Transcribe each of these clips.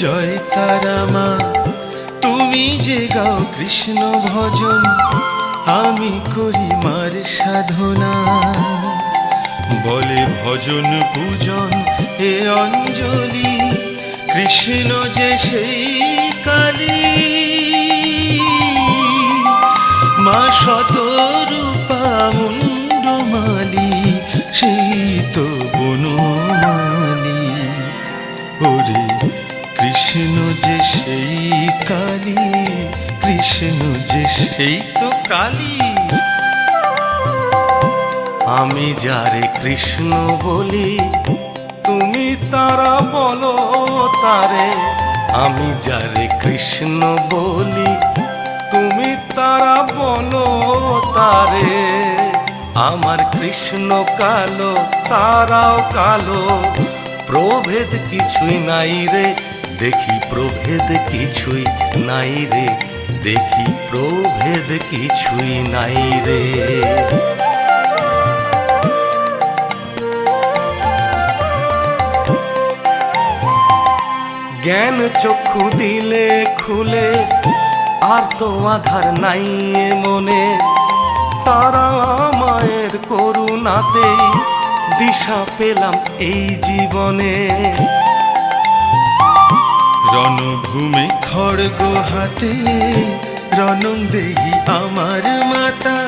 জয় তারা মা, তুমি যে গাও কৃষ্ণ ভজন, আমি করি মার সাধনা। বলে ভজন পূজন এ অঞ্জলি, কৃষ্ণ যে সেই কালী। মা শতরূপা মুন্ডমালি, সেই তো বনমালি। ওরে কৃষ্ণ যে সেই কালী, কৃষ্ণ যে সেই তো কালী। আমি যারে কৃষ্ণ বলি, তুমি তারা বলো তারে। আমি যারে কৃষ্ণ বলি, তুমি তারা বলো তারে। আমার কৃষ্ণ কালো, তারাও কালো, প্রভেদ কিছুই নাই রে। দেখি প্রভেদ কিছুই নাই রে, দেখি প্রভেদ কিছুই নাই রে। জ্ঞান চক্ষু দিলে খুলে, আর তো আধার নাই এ মনে। তারা মায়ের করুণাতেই দিশা পেলাম এই জীবনে। রণভূমে খড়গ হাতে, রণং দেহি আমার মাতা।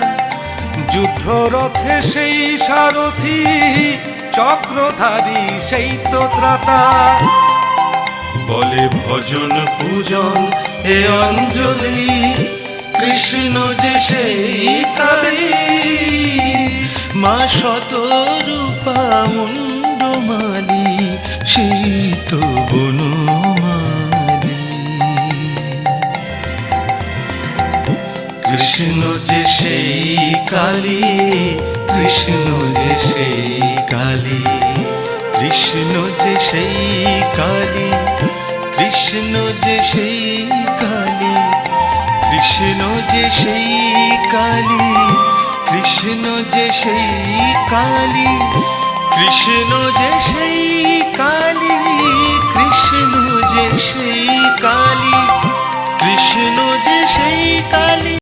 যুদ্ধরথে সেই সারথি, চক্রধারী সেই তো ত্রাতা। বলে ভজন পূজন এ অঞ্জলি, কৃষ্ণ যে সেই কালী। মা শতরূপা মুন্ডমালি, সেই তো বনমালি। কৃষ্ণ যে সেই কালী, কৃষ্ণ যে সেই কালী। কৃষ্ণ যে সেই কালী, কৃষ্ণ যে সেই কালী। কৃষ্ণ যে সেই কালী, কৃষ্ণ যে সেই কালী। কৃষ্ণ যে সেই কালী।